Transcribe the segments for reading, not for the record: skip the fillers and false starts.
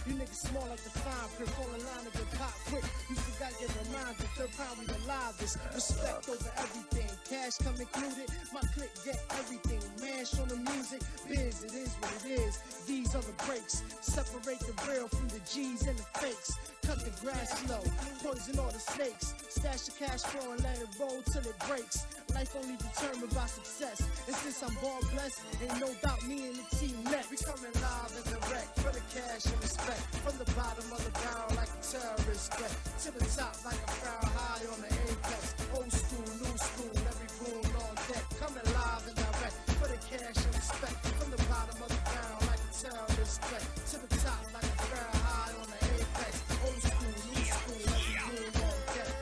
You niggas small like the fine print, fall in line and get pop quick. You forgot your reminder, third pound we alive this. Respect over everything, cash come included. My clique get everything, mash on the music. Biz, it is what it is. These are the breaks, separate the real from the G's and the fakes. Cut the grass slow, poison all the snakes. Stash the cash flow and let it roll till it breaks. Life only determined by success. And since I'm ball blessed, ain't no doubt me and the team next. We coming live and direct for the cash and respect. From the bottom of the barrel like a terrorist threat. To the top like a foul high on the apex. Old school, new school, every goon on deck. Coming live and direct for the cash and respect. From the bottom of the barrel like a terrorist threat. To the top like a foul high on the apex. Old school, new school, every goon on deck.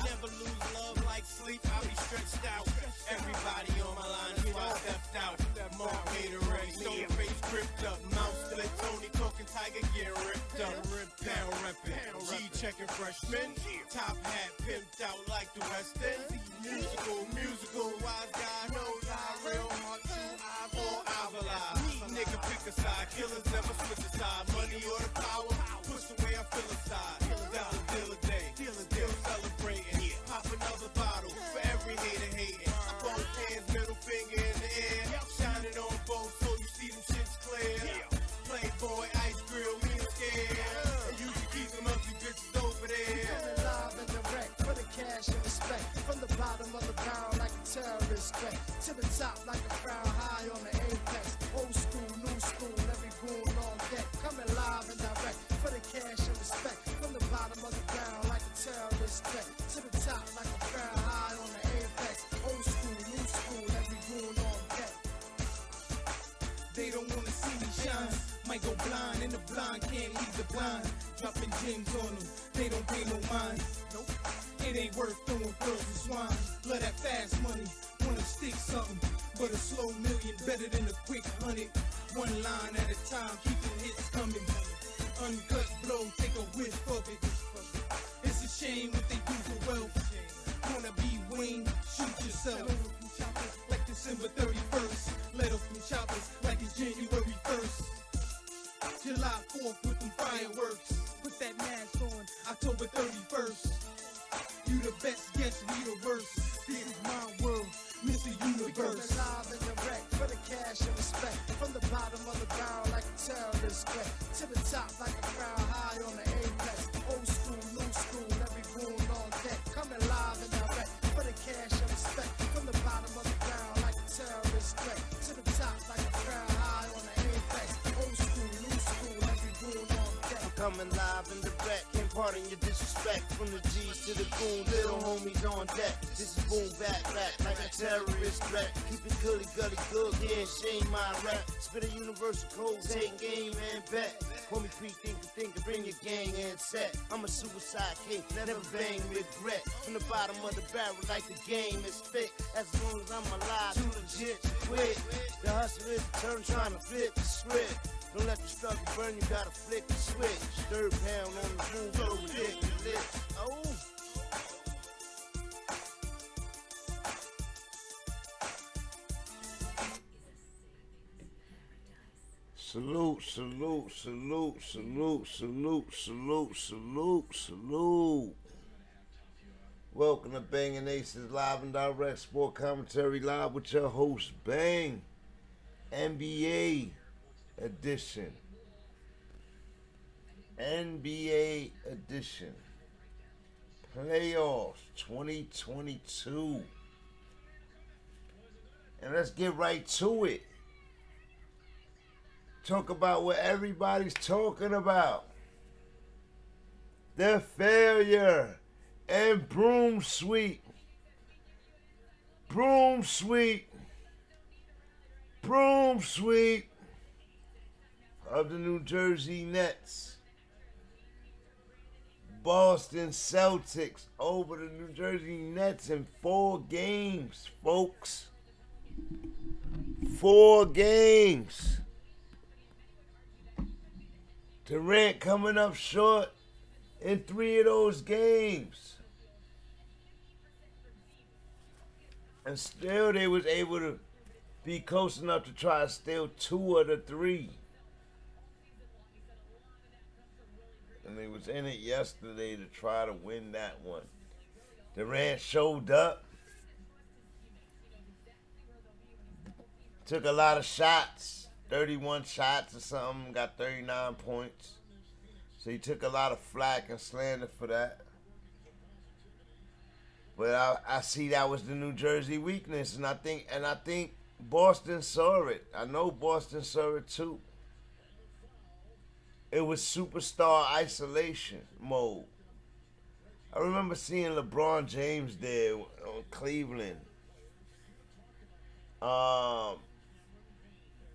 Never lose love like sleep, I'll be stretched out. Everybody on my line is why I stepped out. Mark Gatorade, stone face gripped up. Mouse to the Tony, talking Tiger getting ripped up. Pound reppin', G checking freshman. Top hat pimped out like the West End. Musical, wise guy, knows how real heart, true eye for Avila. Nigga pick a side, killers never switch a side. Money or the power, push the way I feel inside. Deal a day, still celebrating. Pop another bottle for every hater hating. Both hands, middle finger in the air. Shining on both so you see them shits clear. Playboy, ice grill, me and scared. And you can keep them ugly bitches over there. Coming live and direct for the cash and respect. From the bottom of the barrel like a terrorist threat. To the top like a crown high on the apex. Old school, new school, every goon on deck. Coming live and direct for the cash and respect. From the bottom of the barrel like a terrorist threat. To the top like a crown high on the apex. Old school, new school, every goon on deck. They don't wanna see me shine. Might go blind, and the blind can't leave the blind. Dropping gems on them, they don't pay no mind. Nope. It ain't worth throwing pearls and swine. Love that fast money, wanna stick something. But a slow million better than a quick 100. One line at a time, keeping hits coming. Uncut blow, take a whiff of it. It's a shame what they do for wealth. Wanna be Wayne, shoot yourself. Like December 31st, let off from choppers like it's January 1st. July 4th with them fireworks. Put that Nash on October 31st. You the best, guess we the worst. This is my world, Mr. Universe. Coming live and direct for the cash and respect. From the bottom of the barrel like a terrorist threat. To the top like a crown high on the apex. Old school, new school, every goon on deck. Coming live and direct for the cash and respect. From the bottom of the barrel like a terrorist threat. To the top like a crown high on the apex. Old school, new school, every goon on deck. Coming live in the back, can't pardon your disrespect. From the G's to the goon, little homies on deck. This is boom back like a terrorist threat. Keep it gully good, can't shame my rap. Spit a universal code, take game and bet. Homie think, bring your gang and set. I'm a suicide king, never bang regret. From the bottom of the barrel like the game is fit. As long as I'm alive, too legit, quit. The hustle is the turn, trying to flip the script. Don't let the struggle burn, you gotta flick the switch. Third pound on the room, so ridiculous. Oh. Salute. Welcome to Bangin' Aces Live and Direct Sport Commentary Live with your host, Bang. NBA edition. Playoffs 2022. And let's get right to it. Talk about what everybody's talking about. The failure and broom sweep of the New Jersey Nets. Boston Celtics over the New Jersey Nets in 4 games, folks. 4 games. Durant coming up short in 3 of those games. And still they was able to be close enough to try to steal 2 of the 3. and they was in it yesterday to try to win that one. Durant showed up, took a lot of shots, 31 shots or something, got 39 points. So he took a lot of flack and slander for that. But I see that was the New Jersey weakness, and I think Boston saw it. I know Boston saw it too. It was superstar isolation mode. I remember seeing LeBron James there on Cleveland.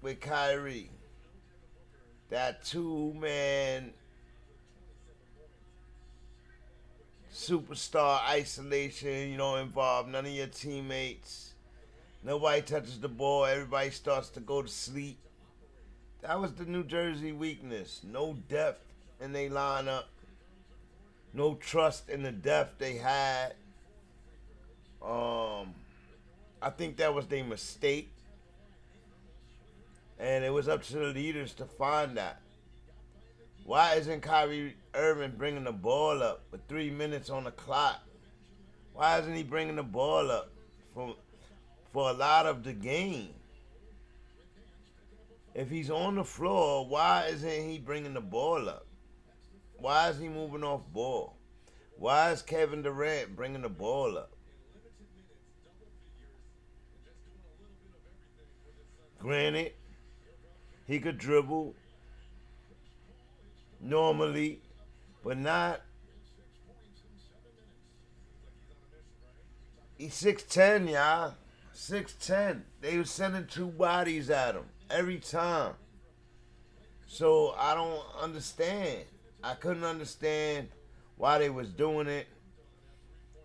With Kyrie. That two-man superstar isolation, you don't involve none of your teammates. Nobody touches the ball. Everybody starts to go to sleep. That was the New Jersey weakness. No depth in their lineup. No trust in the depth they had. I think that was their mistake. And it was up to the leaders to find that. Why isn't Kyrie Irving bringing the ball up with 3 minutes on the clock? Why isn't he bringing the ball up for a lot of the game? If he's on the floor, why isn't he bringing the ball up? Why is he moving off ball? Why is Kevin Durant bringing the ball up? Granted, he could dribble normally, but not. He's 6'10", y'all. 6'10". They were sending two bodies at him every time. So I don't understand. I couldn't understand why they was doing it.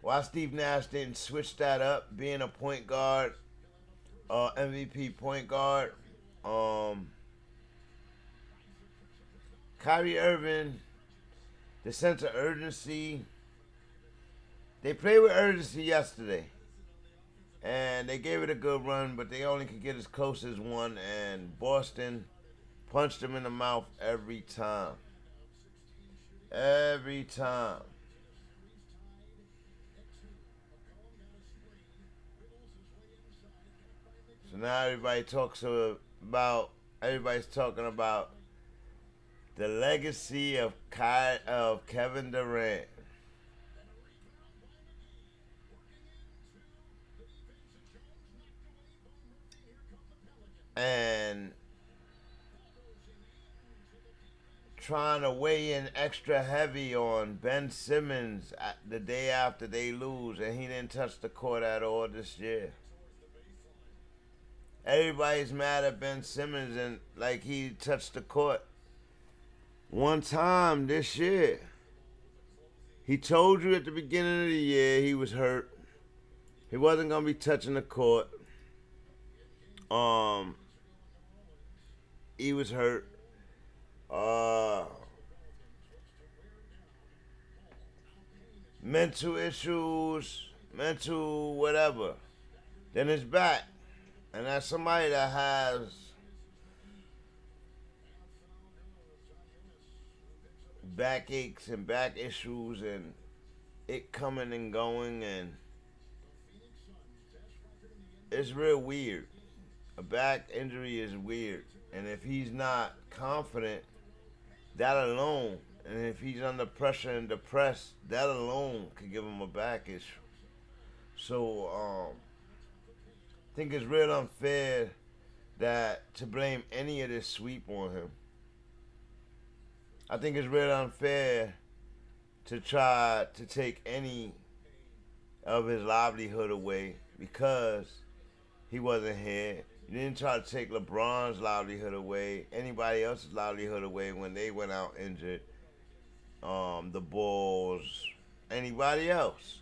Why Steve Nash didn't switch that up, being a point guard, MVP point guard. Kyrie Irving, the sense of urgency. They played with urgency yesterday. And they gave it a good run, but they only could get as close as one. And Boston punched them in the mouth every time. Every time. So now everybody's talking about the legacy of Kevin Durant. And trying to weigh in extra heavy on Ben Simmons the day after they lose, and he didn't touch the court at all this year. Everybody's mad at Ben Simmons and like he touched the court one time this year. He told you at the beginning of the year he was hurt. He wasn't going to be touching the court. He was hurt. Mental issues, mental whatever. Then it's back. And as somebody that has backaches and back issues and it coming and going, and it's real weird. A back injury is weird. And if he's not confident, that alone, and if he's under pressure and depressed, that alone could give him a back issue. So, I think it's real unfair to blame any of this sweep on him. I think it's real unfair to try to take any of his livelihood away because he wasn't here. You didn't try to take LeBron's livelihood away, anybody else's livelihood away when they went out injured. The Bulls, anybody else.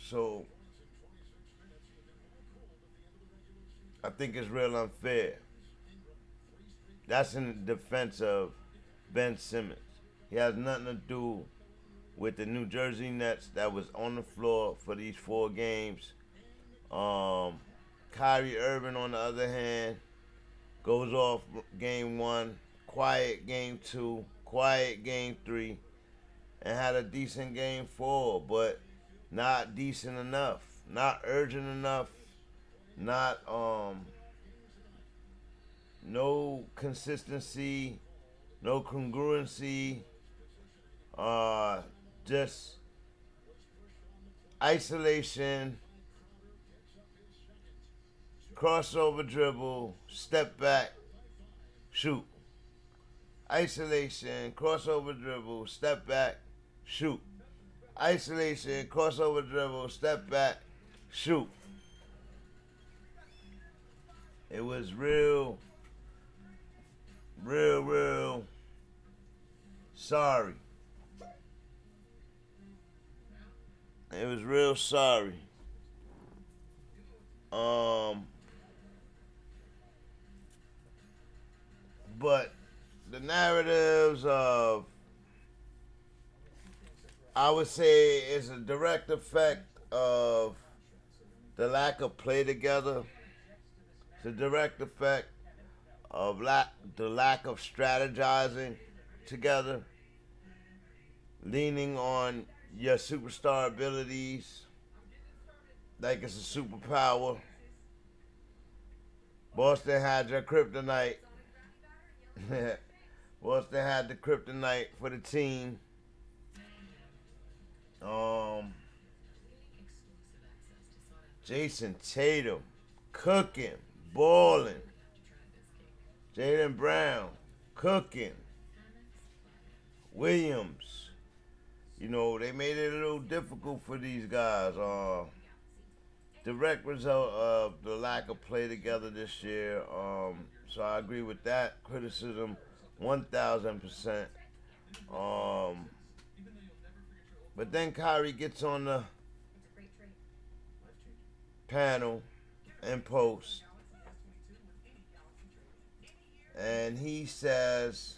So I think it's real unfair. That's in defense of Ben Simmons. He has nothing to do with the New Jersey Nets that was on the floor for these 4 games. Kyrie Irving, on the other hand, goes off game 1, quiet game 2, quiet game 3, and had a decent game 4, but not decent enough, not urgent enough, not no consistency, no congruency, just isolation, crossover dribble, step back, shoot. Isolation, crossover dribble, step back, shoot. Isolation, crossover dribble, step back, shoot. It was real sorry. It was real sorry. But the narratives of, I would say, is a direct effect of the lack of play together. It's a direct effect of the lack of strategizing together, leaning on your superstar abilities like it's a superpower. Boston had your kryptonite. Boston had the kryptonite for the team. Jason Tatum, cooking, balling. Jaylen Brown, cooking. Williams, they made it a little difficult for these guys. Direct result of the lack of play together this year. So I agree with that criticism 1,000%. But then Kyrie gets on the panel and post, and he says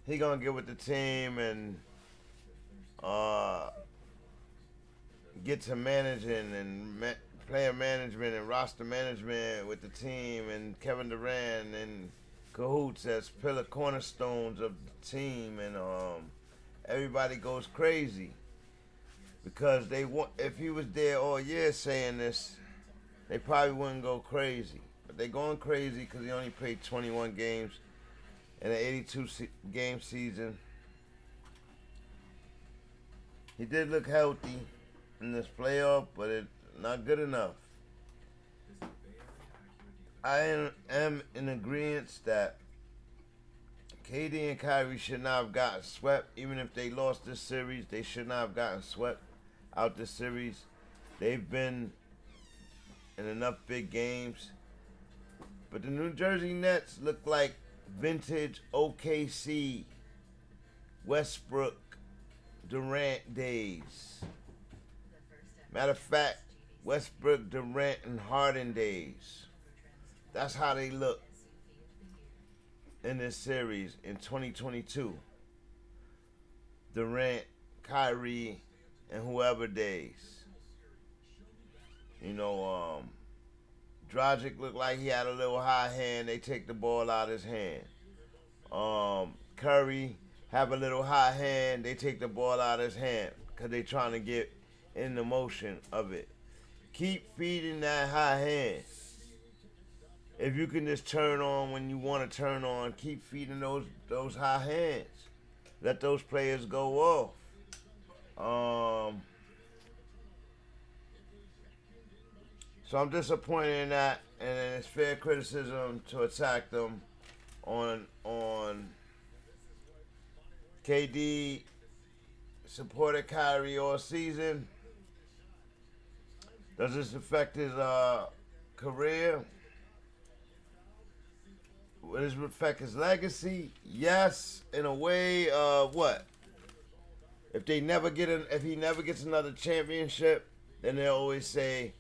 he gonna get with the team and get to managing and player management and roster management with the team, and Kevin Durant and cahoots as pillar cornerstones of the team, and everybody goes crazy because they want. If he was there all year saying this, they probably wouldn't go crazy. But they going crazy because he only played 21 games in an 82-game season. He did look healthy in this playoff, but it's not good enough. I am in agreement that KD and Kyrie should not have gotten swept. Even if they lost this series, they should not have gotten swept out this series. They've been in enough big games. But the New Jersey Nets look like vintage OKC, Westbrook, Durant days. Matter of fact, Westbrook, Durant, and Harden days. That's how they look in this series in 2022. Durant, Kyrie, and whoever days. Dragic looked like he had a little high hand. They take the ball out of his hand. Curry have a little high hand. They take the ball out of his hand because they trying to get in the motion of it. Keep feeding that high hand. If you can just turn on when you want to turn on, keep feeding those high hands. Let those players go off. So I'm disappointed in that, and it's fair criticism to attack them on KD supported Kyrie all season. Does this affect his career? Will this affect his legacy? Yes, in a way. What? If he never gets another championship, then they'll always say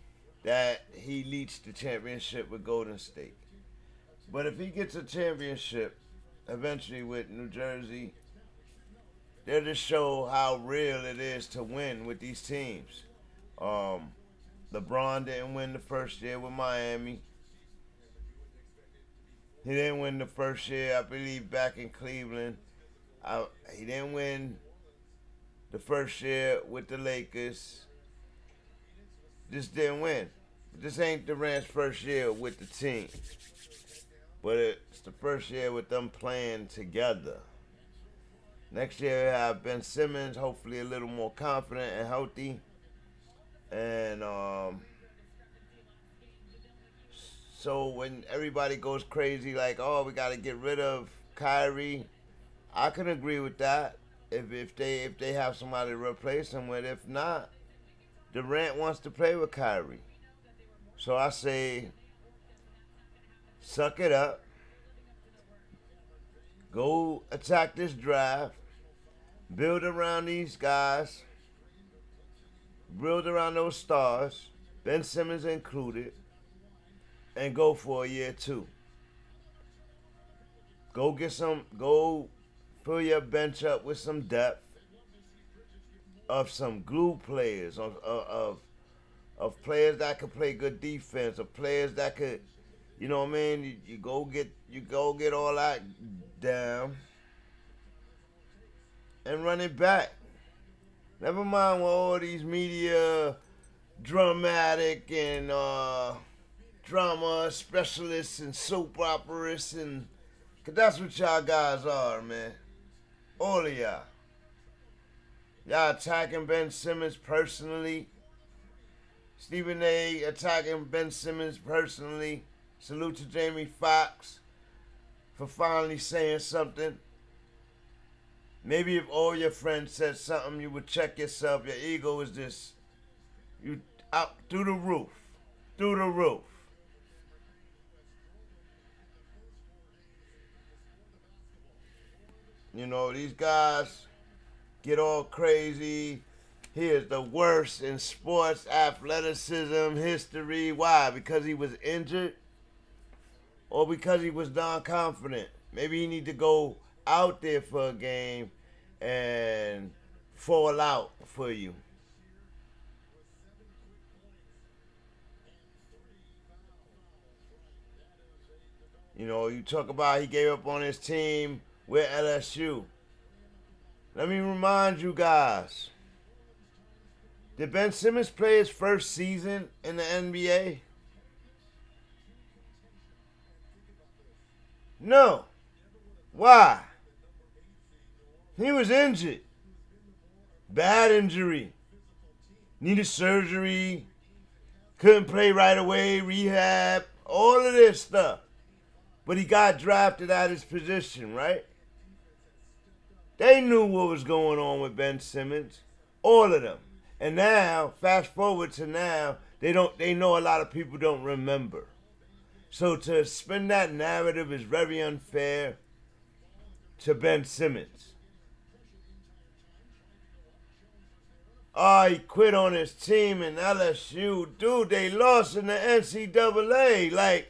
that he leached the championship with Golden State. But if he gets a championship eventually with New Jersey, they'll just show how real it is to win with these teams. LeBron didn't win the first year with Miami. He didn't win the first year, I believe, back in Cleveland. He didn't win the first year with the Lakers. Just didn't win. This ain't Durant's first year with the team. But it's the first year with them playing together. Next year we have Ben Simmons, hopefully a little more confident and healthy. And so when everybody goes crazy like, oh, we got to get rid of Kyrie, I can agree with that if they have somebody to replace him with. If not, Durant wants to play with Kyrie. So I say, suck it up. Go attack this draft. Build around these guys. Build around those stars. Ben Simmons included. And go for a year 2. Go fill your bench up with some depth of some glue players, of players that could play good defense, of players that could, you know what I mean? You go get all that down and run it back. Never mind what all these media dramatic and drama specialists and soap operas, and cause that's what y'all guys are, man. All of y'all. Y'all attacking Ben Simmons personally. Stephen A. attacking Ben Simmons personally. Salute to Jamie Foxx for finally saying something. Maybe if all your friends said something, you would check yourself. Your ego is just, you out through the roof. Through the roof. You know, these guys get all crazy. He is the worst in sports athleticism history. Why? Because he was injured? Or because he was non-confident? Maybe he need to go out there for a game and fall out for you. You know, you talk about he gave up on his team with LSU. Let me remind you guys. Did Ben Simmons play his first season in the NBA? No. Why? He was injured. Bad injury. Needed surgery. Couldn't play right away. Rehab. All of this stuff. But he got drafted at his position, right? They knew what was going on with Ben Simmons. All of them. And now, fast forward to now, they know a lot of people don't remember. So to spin that narrative is very unfair to Ben Simmons. Oh, he quit on his team in LSU. Dude, they lost in the NCAA. Like,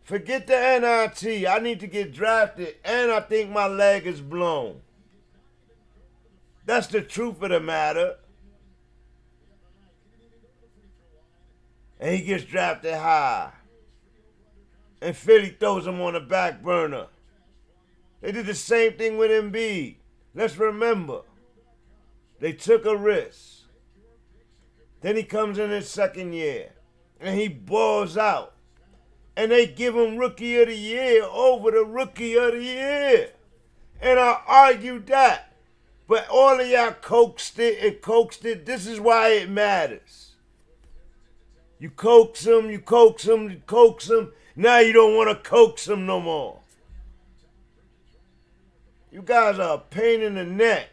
forget the NIT. I need to get drafted, and I think my leg is blown. That's the truth of the matter. And he gets drafted high. And Philly throws him on the back burner. They did the same thing with Embiid. Let's remember. They took a risk. Then he comes in his second year. And he balls out. And they give him Rookie of the Year over the Rookie of the Year. And I argued that. But all of y'all coaxed it and coaxed it. This is why it matters. You coax them, you coax them, you coax them. Now you don't want to coax them no more. You guys are a pain in the neck.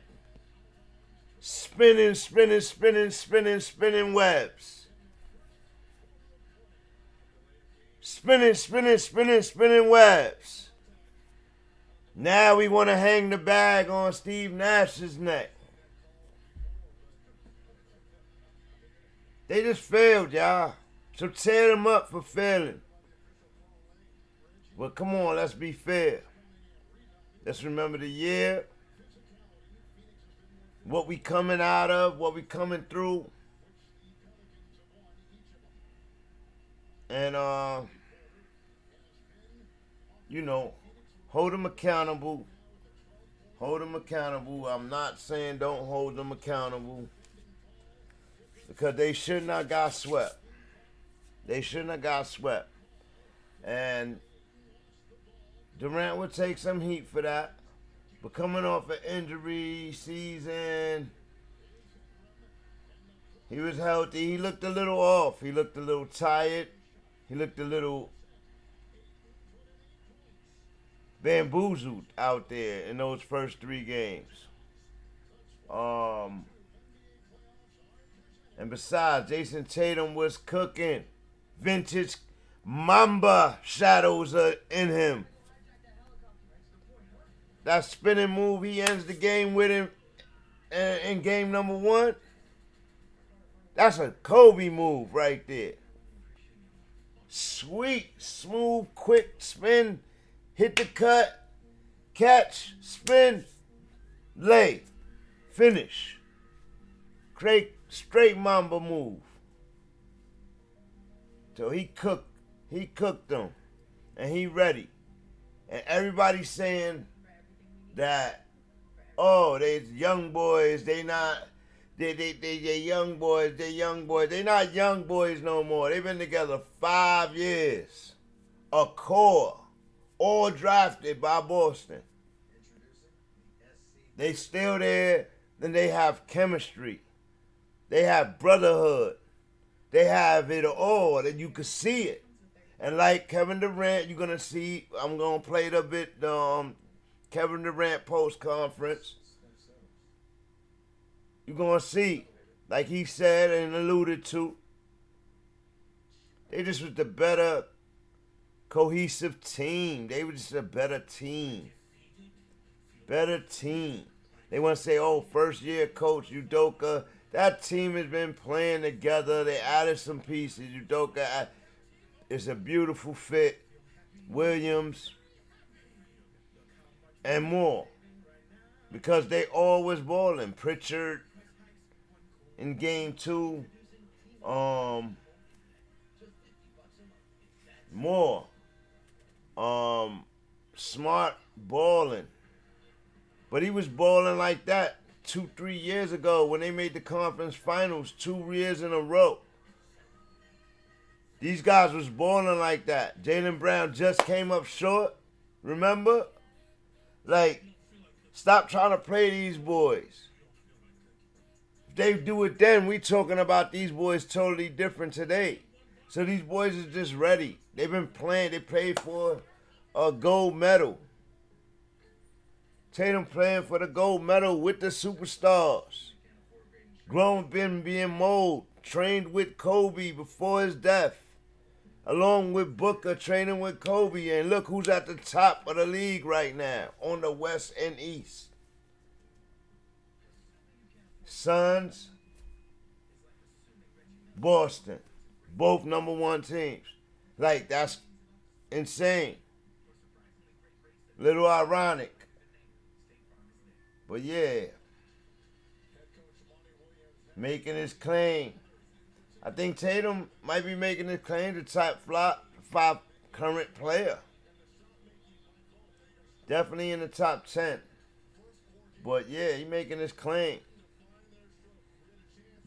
Spinning, spinning, spinning, spinning, spinning webs. Spinning, spinning, spinning, spinning webs. Now we want to hang the bag on Steve Nash's neck. They just failed, y'all. So tear them up for failing. Well, come on, let's be fair. Let's remember the year. What we coming out of, what we coming through. And hold them accountable. Hold them accountable. I'm not saying don't hold them accountable, because they should not got swept. They shouldn't have got swept. And Durant would take some heat for that. But coming off an injury season, he was healthy. He looked a little off. He looked a little tired. He looked a little bamboozled out there in those first 3 games. And besides, Jason Tatum was cooking. Vintage MAMBA shadows are in him. That spinning move he ends the game with him in game number 1. That's a Kobe move right there. Sweet, smooth, quick spin. Hit the cut. Catch. Spin. Lay. Finish. Straight MAMBA move. So he cooked them, and he ready. And everybody's saying that, they young boys, they young boys, they not young boys no more. They've been together 5 years. A core, all drafted by Boston. They still there, then they have chemistry. They have brotherhood. They have it all, and you can see it. And like Kevin Durant, you're going to see, I'm going to play it a bit, Kevin Durant post-conference. You're going to see, like he said and alluded to, they just was the better cohesive team. They were just a better team. Better team. They want to say, first year coach, Udoka. That team has been playing together. They added some pieces. Udoka is a beautiful fit. Williams and more. Because they all was balling. Pritchard in game 2. More. Smart balling. But he was balling like that 2-3 years ago when they made the conference finals 2 years in a row. These guys was balling like that. Jaylen Brown just came up short. Remember? Like, stop trying to play these boys. If they do it then, we talking about these boys totally different today. So these boys is just ready. They've been playing. They played for a gold medal. Tatum playing for the gold medal with the superstars. Grown, been being molded. Trained with Kobe before his death. Along with Booker, training with Kobe. And look who's at the top of the league right now. On the West and East. Suns. Boston. Both number 1 teams. Like, that's insane. Little ironic. But yeah. Making his claim. I think Tatum might be making his claim to top 5 current player. Definitely in the top 10. But yeah, he making his claim.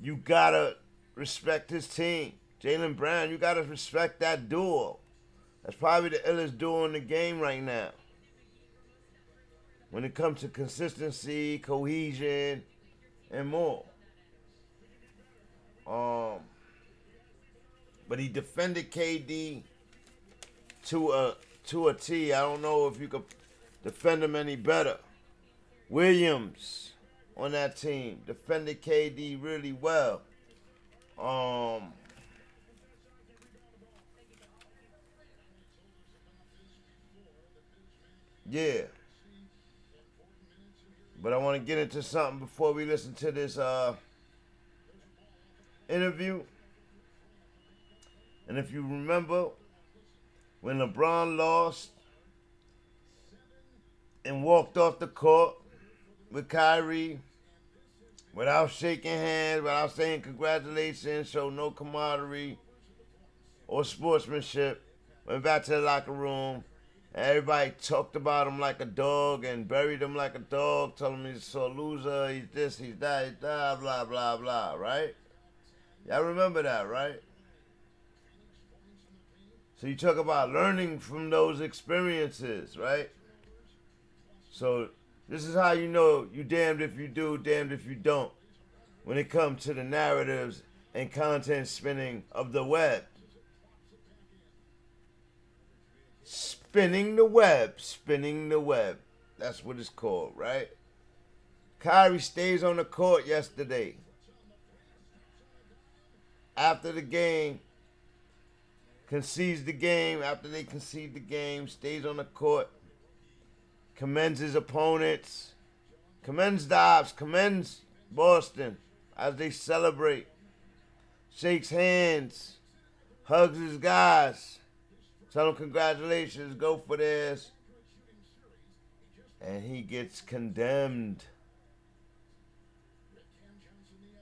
You gotta respect his team. Jaylen Brown, you gotta respect that duo. That's probably the illest duo in the game right now. When it comes to consistency, cohesion, and more. But he defended KD to a T. I don't know if you could defend him any better. Williams on that team defended KD really well. Yeah. But I want to get into something before we listen to this interview. And if you remember, when LeBron lost and walked off the court with Kyrie without shaking hands, without saying congratulations, showed no camaraderie or sportsmanship, went back to the locker room Everybody talked about him like a dog and buried him like a dog, telling him he's a loser, he's this, he's that, he's that, blah, blah, blah, right? Y'all remember that, right? So you talk about learning from those experiences, right? So this is how you know you damned if you do, damned if you don't, when it comes to the narratives and content spinning of the web. Spinning the web, spinning the web. That's what it's called, right? Kyrie stays on the court yesterday. After the game, concedes the game. After they concede the game, stays on the court. Commends his opponents. Commends Dobbs. Commends Boston as they celebrate. Shakes hands. Hugs his guys. Tell them congratulations, go for this. And he gets condemned.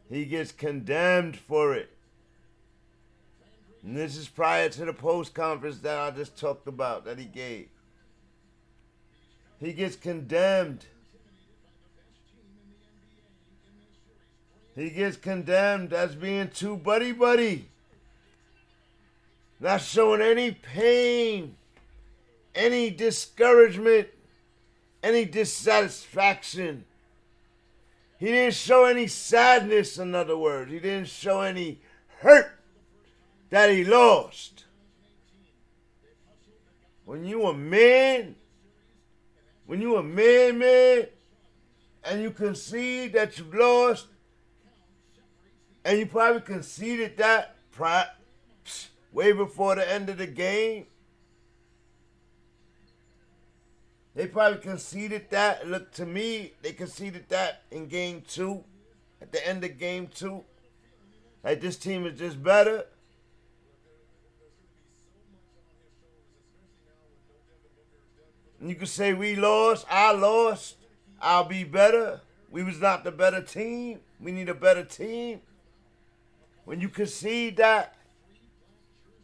He gets condemned for it. And this is prior to the post conference that I just talked about that he gave. He gets condemned. He gets condemned as being too buddy-buddy. Not showing any pain, any discouragement, any dissatisfaction. He didn't show any sadness, in other words. He didn't show any hurt that he lost. When you a man, man, and you concede that you lost, and you probably conceded that way before the end of the game. They probably conceded that. Look, to me, they conceded that in game 2, at the end of game 2. Like, this team is just better. And you can say we lost, I lost, I'll be better. We was not the better team. We need a better team. When you concede that,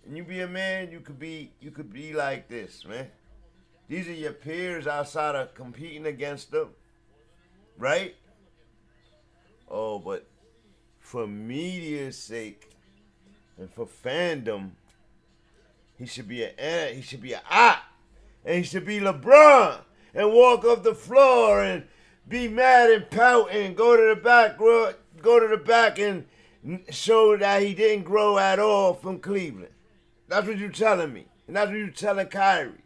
and you be a man, you could be like this, man. These are your peers outside of competing against them, right? Oh, but for media's sake and for fandom, he should be an op, and he should be LeBron and walk off the floor and be mad and pout and go to the back and show that he didn't grow at all from Cleveland. That's what you're telling me. And that's what you're telling Kyrie.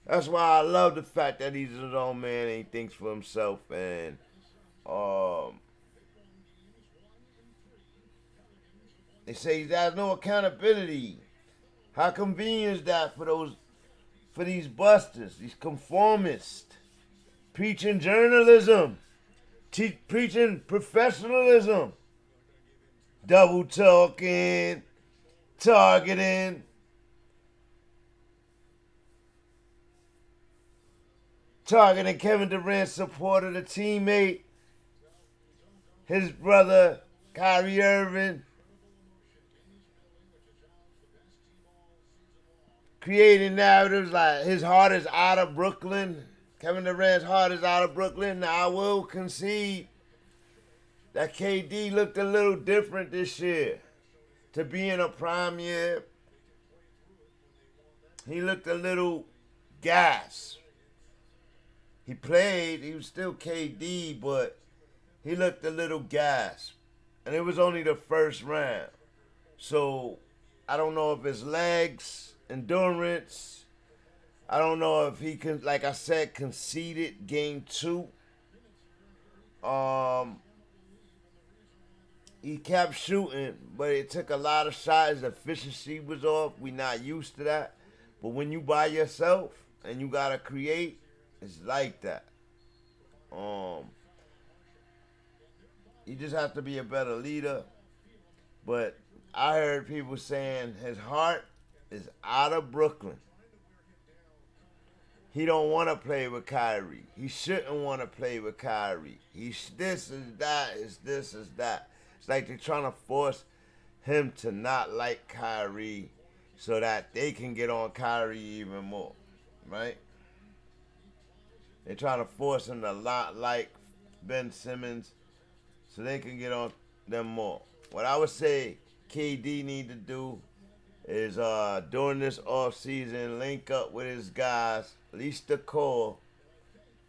That's why I love the fact that he's his own man and he thinks for himself. And they say he has no accountability. How convenient is that for these busters, these conformists, preaching journalism, preaching professionalism, double talking, targeting. Targeting Kevin Durant supported a teammate, his brother, Kyrie Irving. Creating narratives like his heart is out of Brooklyn. Kevin Durant's heart is out of Brooklyn. Now, I will concede that KD looked a little different this year. To be in a prime year, he looked a little gas. He played, he was still KD, but he looked a little gas. And it was only the first round. So I don't know if his legs, endurance, I don't know if he can, like I said, conceded game 2. He kept shooting, but it took a lot of shots. His efficiency was off. We not used to that. But when you by yourself and you gotta create, it's like that. You just have to be a better leader. But I heard people saying his heart is out of Brooklyn. He don't want to play with Kyrie. He shouldn't want to play with Kyrie. This is that, is this is that. It's like they're trying to force him to not like Kyrie so that they can get on Kyrie even more. right? They trying to force him to lot like Ben Simmons so they can get on them more. What I would say KD need to do is during this offseason link up with his guys, at least the core,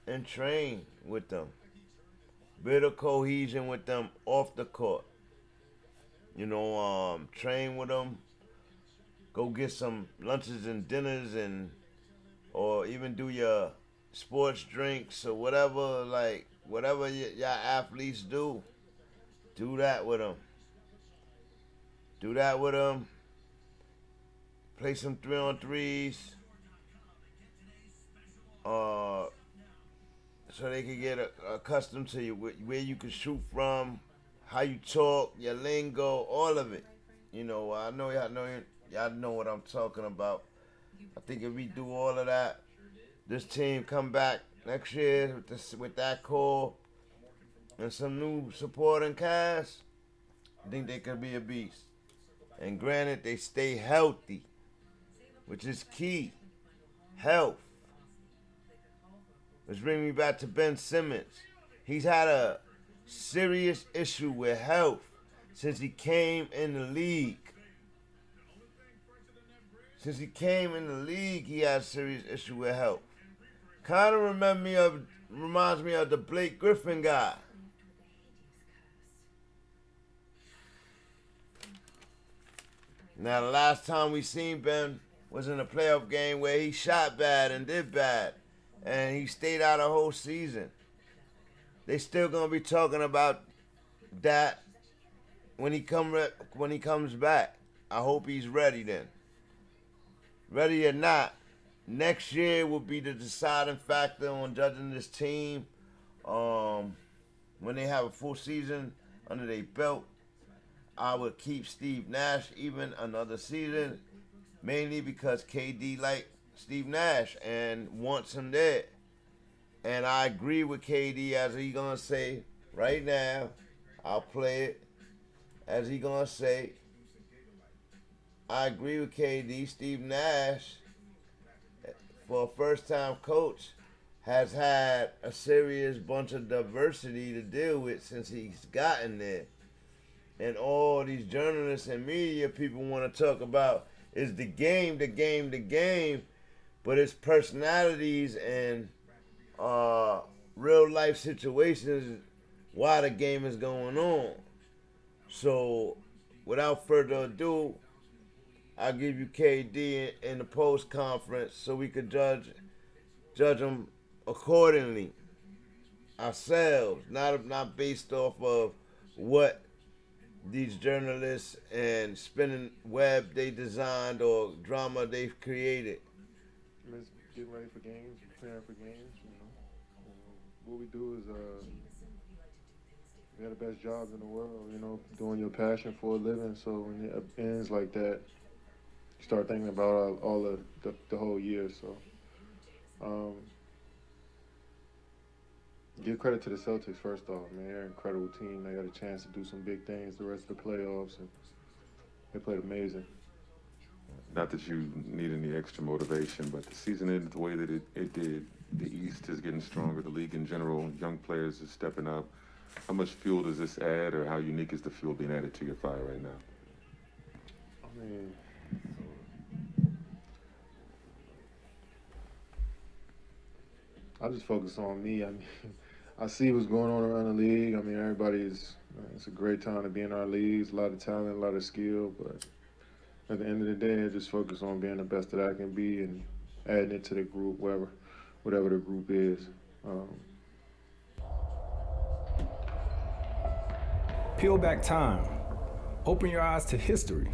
and train with them. Build a cohesion with them off the court. You know, train with them. Go get some lunches and dinners or even do your sports drinks or whatever, like whatever y'all athletes do. Do that with them. Do that with them. Play some 3-on-3s. So they can get accustomed to you, where you can shoot from, how you talk, your lingo, all of it. You know, I know y'all know what I'm talking about. I think if we do all of that, this team come back next year with that core and some new supporting cast, I think they could be a beast. And granted, they stay healthy, which is key. Health. Which brings me back to Ben Simmons. He's had a serious issue with health since he came in the league. Since he came in the league, he had a serious issue with health. Kind of reminds me of the Blake Griffin guy. Now, the last time we seen Ben was in a playoff game where he shot bad and did bad, and he stayed out a whole season. They still gonna be talking about that when he comes back. I hope he's ready then. Ready or not, next year will be the deciding factor on judging this team. When they have a full season under their belt, I would keep Steve Nash even another season, mainly because KD like Steve Nash and wants him there. And I agree with KD as he gonna say right now. I'll play it as he gonna say. I agree with KD. Steve Nash, for a first-time coach, has had a serious bunch of diversity to deal with since he's gotten there. And all these journalists and media people want to talk about is the game, but it's personalities and real life situations while the game is going on. So, without further ado, I'll give you KD in the post conference so we could judge them accordingly ourselves, not based off of what these journalists and spinning web they designed or drama they've created. Let's get ready for games, preparing for games. You know, what we do is we have the best jobs in the world. You know, doing your passion for a living. So when it ends like that, you start thinking about all of the whole year. So, give credit to the Celtics first off, man. They're an incredible team. They got a chance to do some big things the rest of the playoffs, and they played amazing. Not that you need any extra motivation, but the season ended the way that it did. The East is getting stronger, the league in general, young players are stepping up. How much fuel does this add, or how unique is the fuel being added to your fire right now? I mean, I just focus on me. I mean, I see what's going on around the league. I mean, it's a great time to be in our leagues, a lot of talent, a lot of skill, but at the end of the day, I just focus on being the best that I can be and adding it to the group, whatever the group is. Peel back time. Open your eyes to history.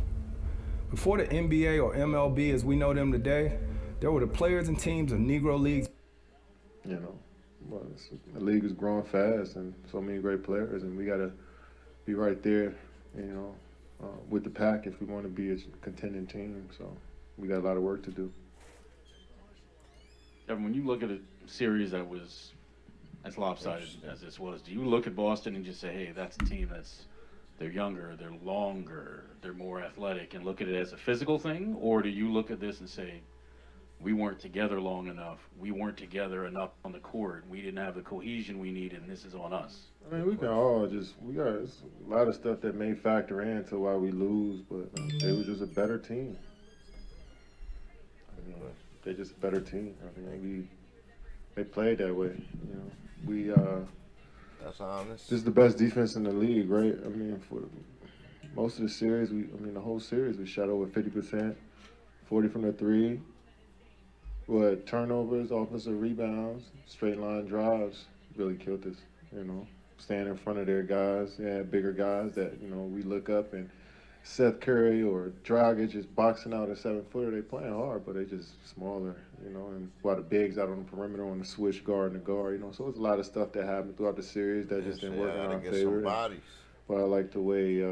Before the NBA or MLB as we know them today, there were the players and teams of Negro leagues. You know, well, the league is growing fast and so many great players, and we got to be right there, you know, with the pack if we want to be a contending team. So we got a lot of work to do. Kevin, when you look at a series that was as lopsided as this was, do you look at Boston and just say, hey, that's a team they're younger, they're longer, they're more athletic, and look at it as a physical thing? Or do you look at this and say, we weren't together long enough. We weren't together enough on the court. We didn't have the cohesion we needed, and this is on us. I mean, we got a lot of stuff that may factor into why we lose, but they were just a better team. I mean, they're just a better team. I mean, they played that way. You know, that's honest. This is the best defense in the league, right? I mean, for most of the series, the whole series, we shot over 50%, 40 from the three. What turnovers, offensive rebounds, straight line drives really killed us. You know, staying in front of their guys. They had bigger guys that we look up, and Seth Curry or Dragic is boxing out a 7-footer. They playing hard, but they just smaller. And while the bigs out on the perimeter on the switch guard and the guard. So it's a lot of stuff that happened throughout the series that just didn't work in our favor. But I like the way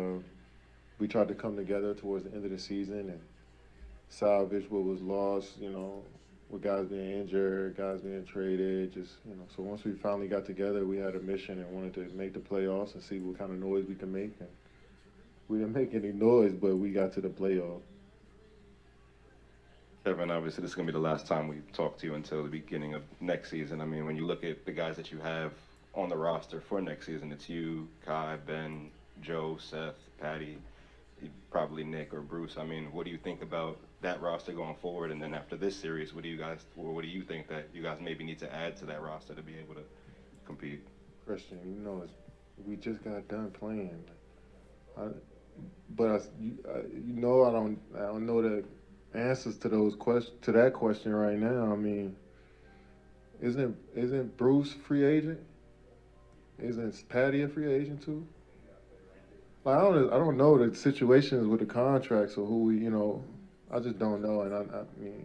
we tried to come together towards the end of the season and salvage what was lost. With guys being injured, guys being traded, So once we finally got together, we had a mission and wanted to make the playoffs and see what kind of noise we can make. And we didn't make any noise, but we got to the playoff. Kevin, obviously this is going to be the last time we talk to you until the beginning of next season. I mean, when you look at the guys that you have on the roster for next season, it's you, Kai, Ben, Joe, Seth, Patty, probably Nick or Bruce. I mean, what do you think about that roster going forward? And then after this series, what do you think that you guys maybe need to add to that roster to be able to compete? Christian, we just got done playing. I don't know the answers to that question right now. I mean, isn't Bruce free agent? Isn't Patty a free agent too? Like, I don't know the situations with the contracts or who I just don't know. And I mean,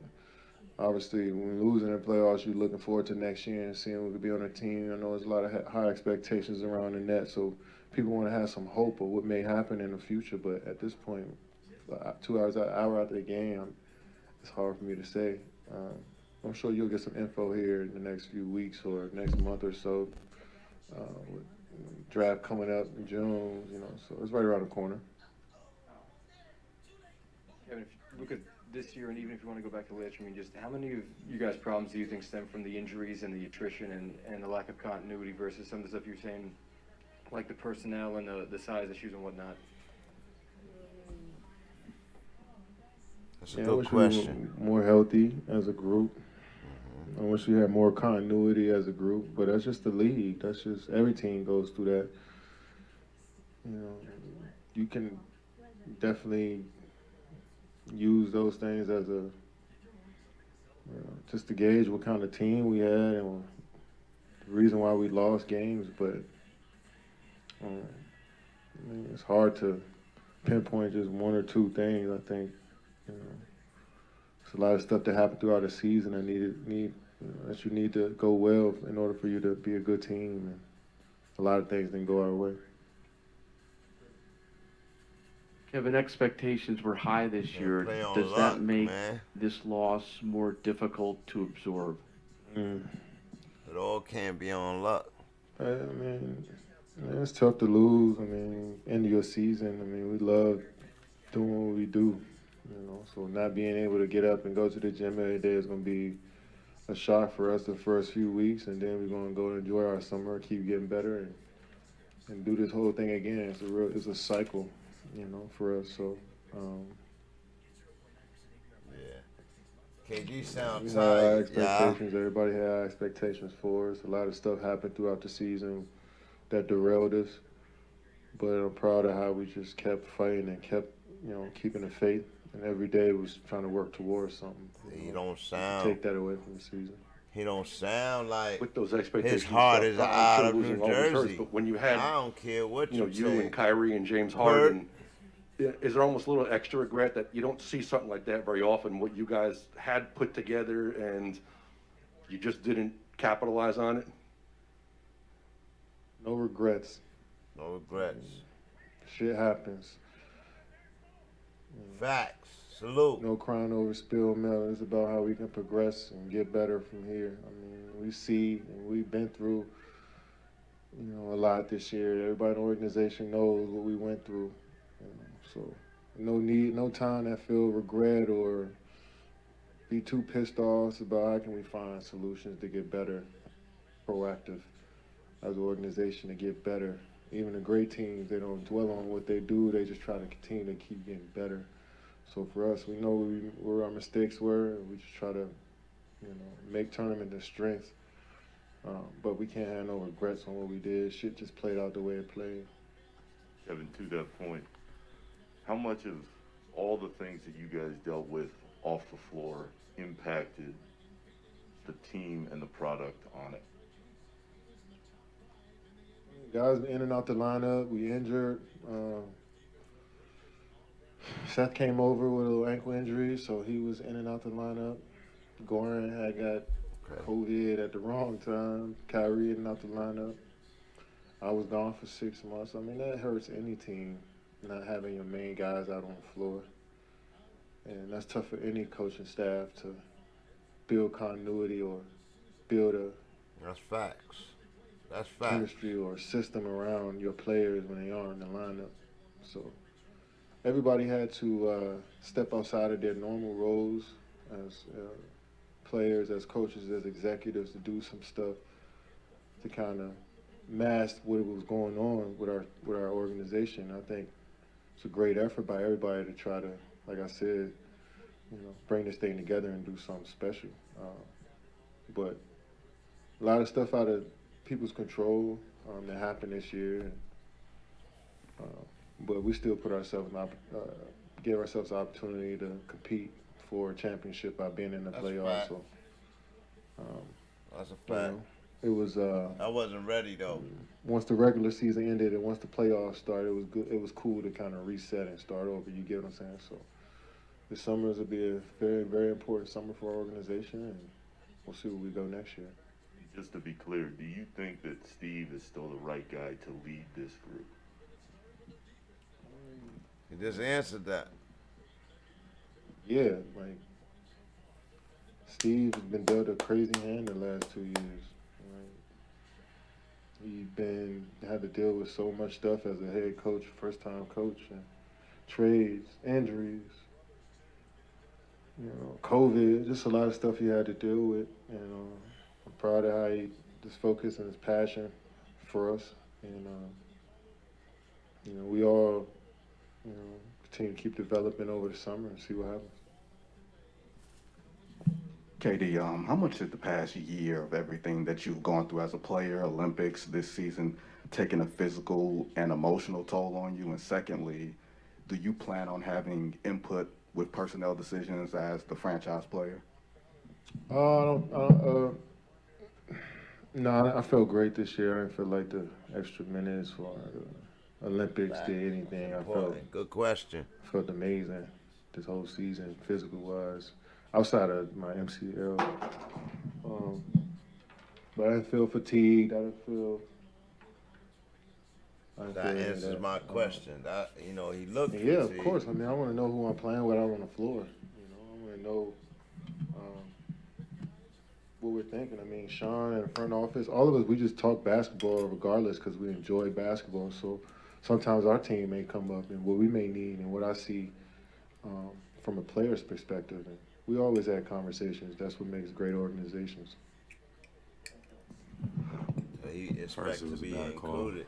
obviously, when losing in playoffs, you're looking forward to next year and seeing who could be on the team. I know there's a lot of high expectations around the net, so people want to have some hope of what may happen in the future. But at this point, 2 hours, an hour after the game, it's hard for me to say. I'm sure you'll get some info here in the next few weeks or next month or so. With draft coming up in June, so it's right around the corner. Kevin, if you look at this year, and even if you want to go back to last year, I mean, just how many of you guys' problems do you think stem from the injuries and the attrition and the lack of continuity versus some of the stuff you're saying, like the personnel and the size issues and whatnot? That's a good question. We were more healthy as a group. I wish we had more continuity as a group, but that's just the league. That's just every team goes through that. You can definitely use those things as just to gauge what kind of team we had and the reason why we lost games. But I mean, it's hard to pinpoint just one or two things. I think it's a lot of stuff that happened throughout the season that that you need to go well in order for you to be a good team. And a lot of things didn't go our way. Kevin, expectations were high this year. Does that make this loss more difficult to absorb? It all can't be on luck. I mean, it's tough to lose. I mean, end of your season. I mean, we love doing what we do. So not being able to get up and go to the gym every day is going to be a shock for us the first few weeks, and then we're going to go enjoy our summer, keep getting better, and do this whole thing again. It's a cycle, for us. So, KG sounds we had high expectations. Yeah. Everybody had high expectations for us. A lot of stuff happened throughout the season that derailed us, but I'm proud of how we just kept fighting and kept, keeping the faith. And every day was trying to work towards something. He don't sound. Take that away from the season. He don't sound like with those expectations. His heart is out of New Jersey. Hurts, but when you had, I don't care what you say. And Kyrie and James Harden, is there almost a little extra regret that you don't see something like that very often? What you guys had put together and you just didn't capitalize on it. No regrets. No regrets. Shit happens. Facts. Salute. No crying over spilled milk. It's about how we can progress and get better from here. I mean, we see and we've been through, a lot this year. Everybody in the organization knows what we went through. So no time to feel regret or be too pissed off about how can we find solutions to get better, proactive as an organization to get better. Even the great teams, they don't dwell on what they do. They just try to continue to keep getting better. So for us, we know where our mistakes were, and we just try to, make tournament a strength. But we can't have no regrets on what we did. Shit just played out the way it played. Kevin, to that point, how much of all the things that you guys dealt with off the floor impacted the team and the product on it? Guys in and out the lineup. We injured. Seth came over with a little ankle injury, so he was in and out the lineup. Goran had got COVID at the wrong time. Kyrie in and out the lineup. I was gone for 6 months. I mean, that hurts any team, not having your main guys out on the floor. And that's tough for any coaching staff to build continuity or build a That's facts. That's facts. chemistry or system around your players when they are in the lineup. So everybody had to step outside of their normal roles as players, as coaches, as executives, to do some stuff to kind of mask what was going on with our organization. I think it's a great effort by everybody to try to, like I said, bring this thing together and do something special. But a lot of stuff out of people's control that happened this year. But we still put ourselves give ourselves the opportunity to compete for a championship by being in the playoffs. So, that's a fact. It was. I wasn't ready though. Once the regular season ended and once the playoffs started, it was good. It was cool to kind of reset and start over. You get what I'm saying? So, this summer will be a very, very important summer for our organization, and we'll see where we go next year. Just to be clear, do you think that Steve is still the right guy to lead this group? You just answered that. Yeah, like Steve has been dealt a crazy hand the last 2 years. He's had to deal with so much stuff as a head coach, first-time coach, and trades, injuries, COVID, just a lot of stuff he had to deal with. And I'm proud of how he just focused and his passion for us. And we all, continue to keep developing over the summer and see what happens. KD, how much did the past year of everything that you've gone through as a player, Olympics, this season, taken a physical and emotional toll on you? And secondly, do you plan on having input with personnel decisions as the franchise player? No, I felt great this year. I didn't feel like the extra minutes or the Olympics did anything. I felt good question. I felt amazing this whole season, physical-wise, outside of my MCL. But I didn't feel fatigued. I didn't feel. That answers my question. He looked. Yeah, of course. I mean, I want to know who I'm playing with out on the floor. I want to know what we're thinking. I mean, Sean and the front office, all of us, we just talk basketball regardless because we enjoy basketball. So sometimes our team may come up and what we may need and what I see from a player's perspective. And we always have conversations. That's what makes great organizations. He expects to be included.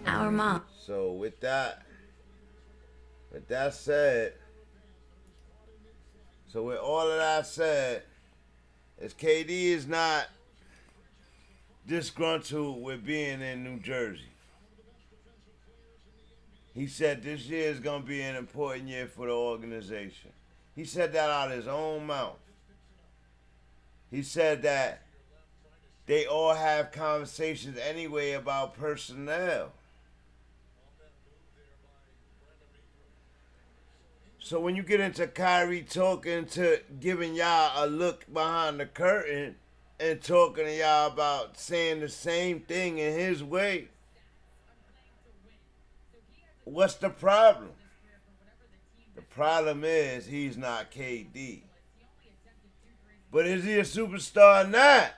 Our mom. So with that said, with all of that said, is KD is not disgruntled with being in New Jersey. He said this year is going to be an important year for the organization. He said that out of his own mouth. He said that they all have conversations anyway about personnel. So when you get into Kyrie talking to giving y'all a look behind the curtain and talking to y'all about saying the same thing in his way, what's the problem? The problem is he's not KD. But is he a superstar or not?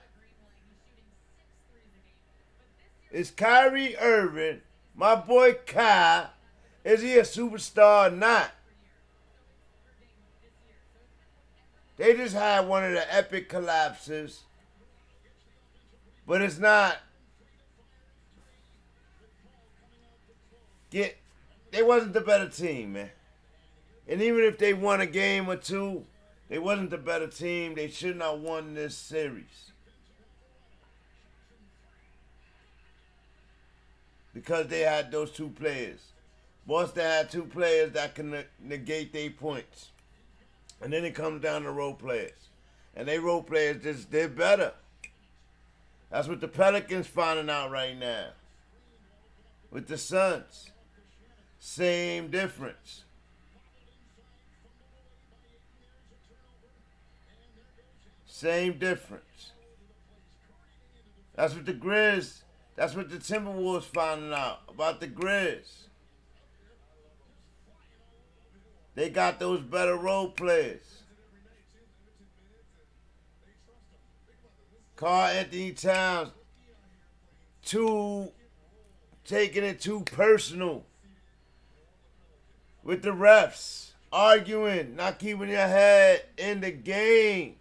Is Kyrie Irving, my boy Kai, is he a superstar or not? They just had one of the epic collapses. But it's not. They wasn't the better team, man. And even if they won a game or two, they wasn't the better team. They should not have won this series. Because they had those two players. Boston had two players that can negate their points. And then it comes down to role players. And they role players, they're better. That's what the Pelicans finding out right now. With the Suns. Same difference. Same difference. That's what the Grizz, that's what the Timberwolves finding out about the Grizz. They got those better role players. Karl Anthony Towns, taking it too personal with the refs, arguing, not keeping your head in the game.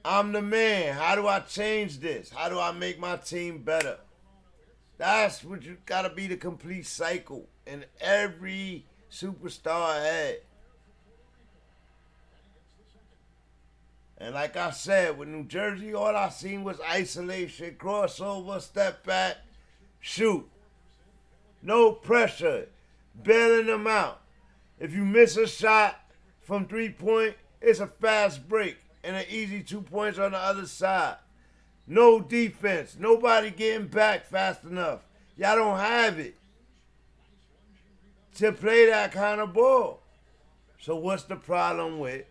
I'm the man. How do I change this? How do I make my team better? That's what you gotta be, the complete cycle in every superstar head. And like I said, with New Jersey, all I seen was isolation, crossover, step back, shoot. No pressure, bailing them out. If you miss a shot from 3-point, it's a fast break and an easy 2 points on the other side. No defense, nobody getting back fast enough. Y'all don't have it to play that kind of ball. So what's the problem with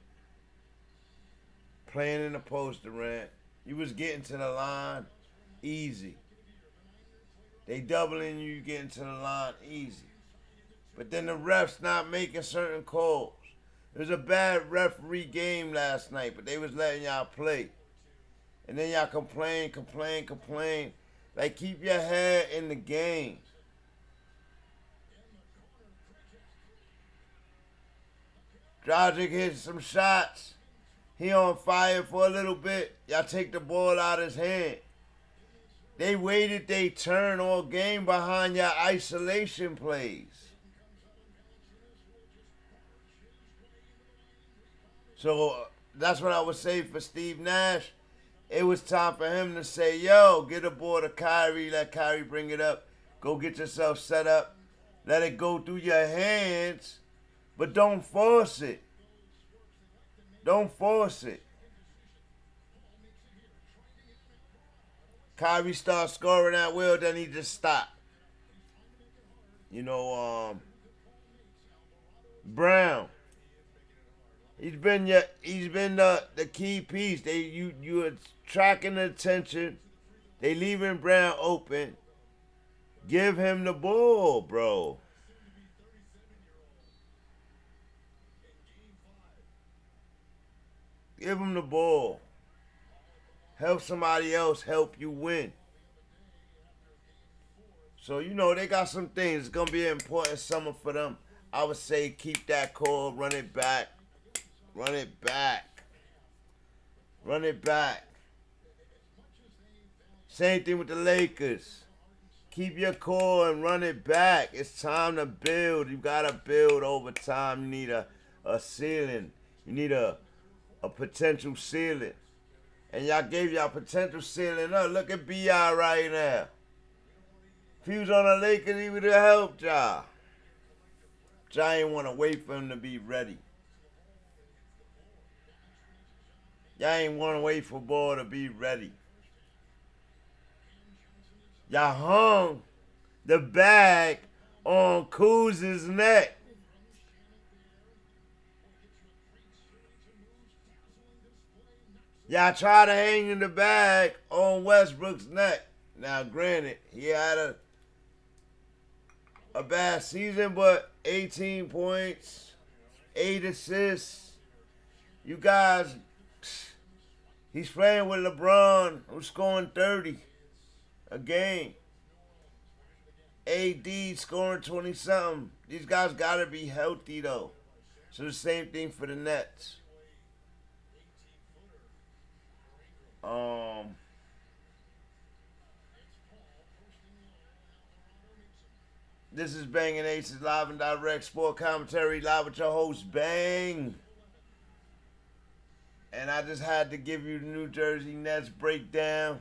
playing in the post, Durant? You was getting to the line easy. They doubling you getting to the line easy. But then the refs not making certain calls. It was a bad referee game last night, but they was letting y'all play. And then y'all complain. Like, keep your head in the game. Dragic hit some shots. He on fire for a little bit. Y'all take the ball out of his hand. They waited their turn all game behind your isolation plays. So that's what I would say for Steve Nash. It was time for him to say, yo, get aboard of Kyrie. Let Kyrie bring it up. Go get yourself set up. Let it go through your hands. But don't force it. Don't force it. Kyrie starts scoring at will, then he just stopped. You know, Brown. He's been the key piece. You are tracking the attention. They leaving Brown open. Give him the ball, bro. Give him the ball. Help somebody else help you win. So, you know, they got some things. It's going to be an important summer for them. I would say keep that call, run it back. Run it back. Run it back. Same thing with the Lakers. Keep your core and run it back. It's time to build. You got to build over time. You need a ceiling. You need a potential ceiling. And y'all gave y'all potential ceiling up. Look at B.I. right now. If he was on the Lakers, he would have helped y'all. Y'all ain't want to wait for him to be ready. Y'all ain't want to wait for ball to be ready. Y'all hung the bag on Kuz's neck. Y'all try to hang in the bag on Westbrook's neck. Now, granted, he had a bad season, but 18 points, 8 assists. You guys, he's playing with LeBron, who's scoring 30 a game. AD scoring 20-something. These guys got to be healthy, though. So the same thing for the Nets. This is Banging Aces live and direct sport commentary live with your host Bang. And I just had to give you the New Jersey Nets breakdown.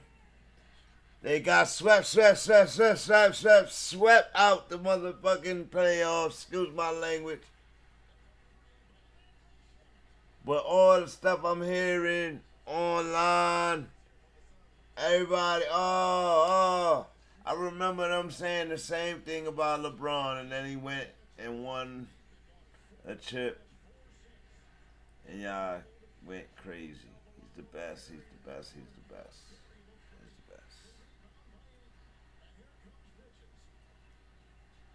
They got swept out the motherfucking playoffs. Excuse my language. But all the stuff I'm hearing online, everybody, I remember them saying the same thing about LeBron, and then he went and won a chip, and y'all went crazy. He's the best, he's the best, he's the best. He's the best.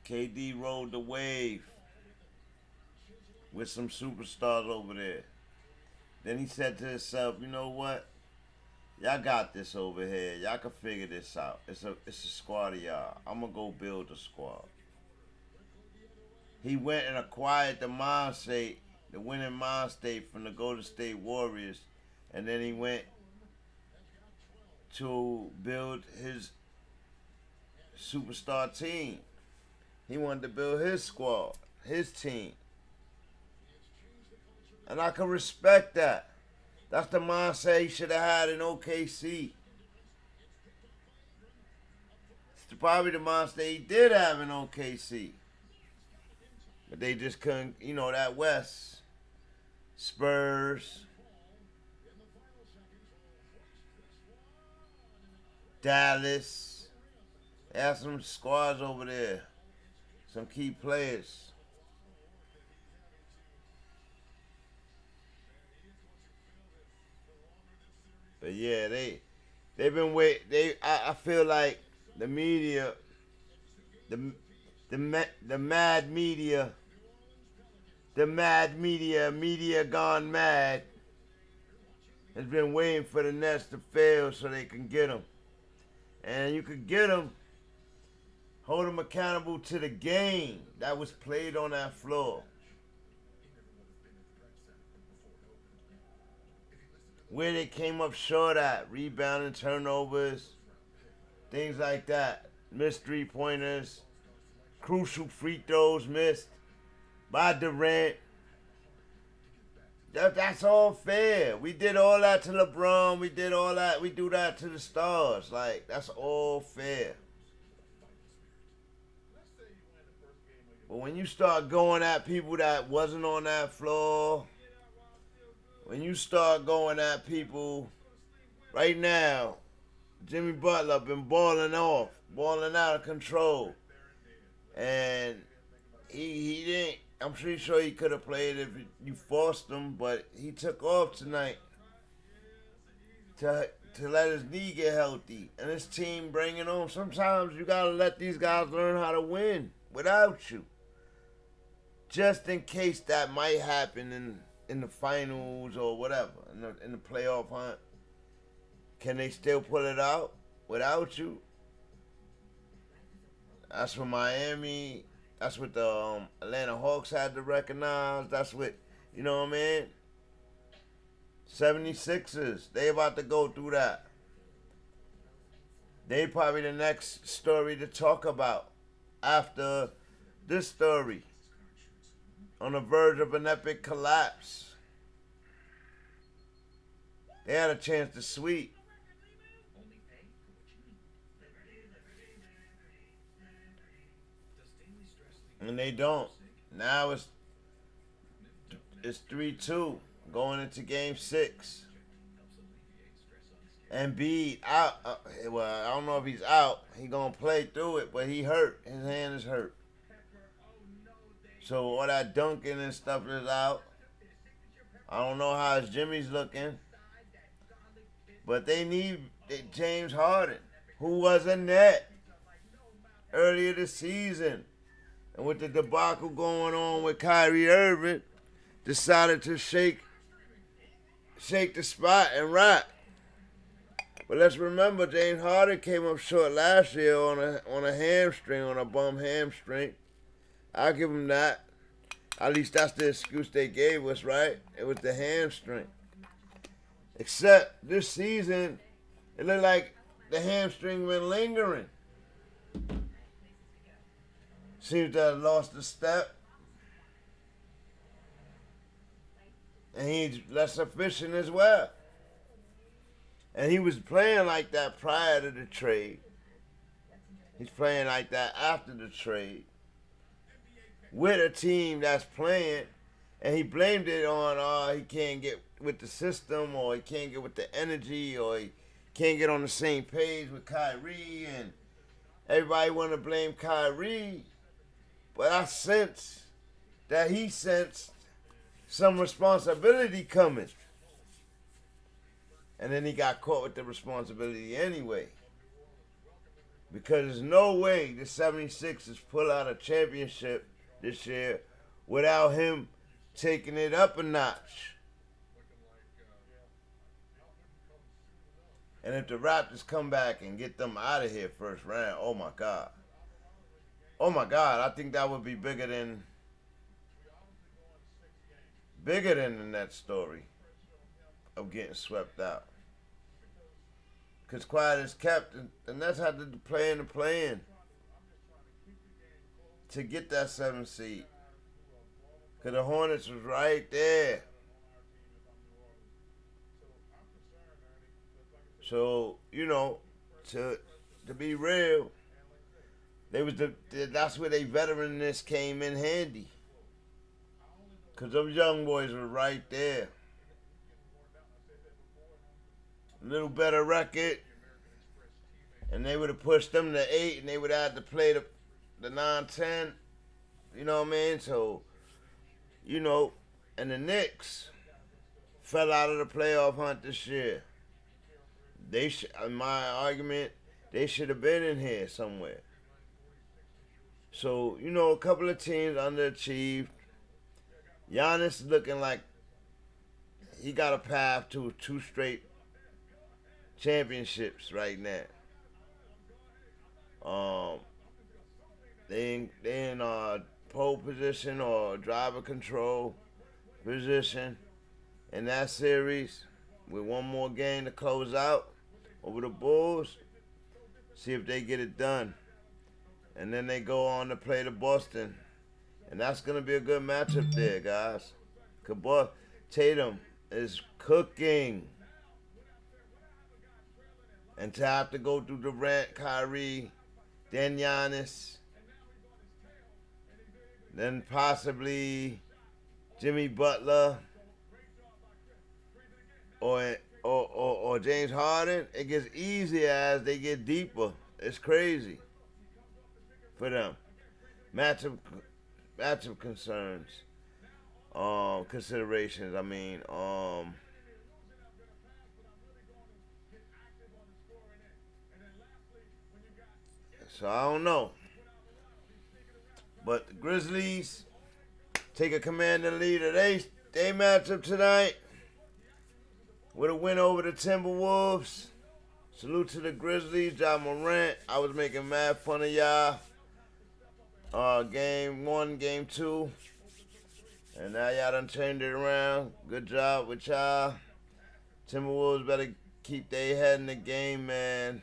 KD rode the wave with some superstars over there. Then he said to himself, you know what? Y'all got this over here. Y'all can figure this out. It's a squad of y'all. I'm going to go build a squad. He went and acquired the mind state, the winning mind state from the Golden State Warriors. And then he went to build his superstar team. He wanted to build his squad, his team. And I can respect that. That's the mindset he should have had in OKC. It's probably the mindset he did have in OKC. But they just couldn't, that West. Spurs. Dallas. They have some squads over there. Some key players. But yeah, they've been I feel like the media, the mad media gone mad, has been waiting for the Nets to fail so they can get them. And you could get them, hold them accountable to the game that was played on that floor. Where they came up short at, rebounding, turnovers, things like that. Missed three-pointers, crucial free throws missed by Durant. That's all fair. We did all that to LeBron. We did all that. We do that to the stars. Like, that's all fair. But when you start going at people that wasn't on that floor, when you start going at people right now, Jimmy Butler been balling out of control. And he didn't, I'm pretty sure he could have played if you forced him, but he took off tonight to let his knee get healthy. And his team bring it on. Sometimes you got to let these guys learn how to win without you. Just in case that might happen in the finals or whatever, in the playoff hunt. Can they still pull it out without you? That's what Miami, that's what the Atlanta Hawks had to recognize. That's what, you know what I mean? 76ers, they about to go through that. They probably the next story to talk about after this story. On the verge of an epic collapse. They had a chance to sweep. And they don't. Now it's 3-2 going into game 6. Embiid out. Well, I don't know if he's out. He gonna play through it, but he hurt. His hand is hurt. So all that dunking and stuff is out. I don't know how his Jimmy's looking. But they need James Harden, who was a net earlier this season. And with the debacle going on with Kyrie Irving, decided to shake the spot and rock. But let's remember, James Harden came up short last year on a hamstring, on a bum hamstring. I'll give him that. At least that's the excuse they gave us, right? It was the hamstring. Except this season, it looked like the hamstring been lingering. Seems to have lost a step. And he's less efficient as well. And he was playing like that prior to the trade. He's playing like that after the trade. With a team that's playing, and he blamed it on he can't get with the system, or he can't get with the energy, or he can't get on the same page with Kyrie, and everybody want to blame Kyrie. But I sense that he sensed some responsibility coming. And then he got caught with the responsibility anyway. Because there's no way the 76ers pull out a championship this year without him taking it up a notch. And if the Raptors come back and get them out of here first round, oh my God. Oh my God, I think that would be bigger than the Nets story of getting swept out. Because quiet is kept, and the Nets had to play in the play-in to get that 7th seed. Because the Hornets was right there. So, you know, to be real, that's where they veteranness came in handy. Because those young boys were right there. A little better record, and they would have pushed them to 8, and they would have to play the 9-10. You know what I mean? So, you know, and the Knicks fell out of the playoff hunt this year. In my argument, they should have been in here somewhere. So, you know, a couple of teams underachieved. Giannis looking like he got a path to 2 straight championships right now. They in pole position or driver control position in that series with one more game to close out over the Bulls. See if they get it done. And then they go on to play the Boston. And that's going to be a good matchup there, guys. Tatum is cooking. And to have to go through Durant, Kyrie, then Giannis, then possibly Jimmy Butler or James Harden, it gets easier as they get deeper. It's crazy for them. Matchup concerns, considerations. I mean, so I don't know. But the Grizzlies take a commanding lead of they matchup tonight with a win over the Timberwolves. Salute to the Grizzlies, Ja Morant. I was making mad fun of y'all. Game 1, game 2. And now y'all done turned it around. Good job with y'all. Timberwolves better keep their head in the game, man.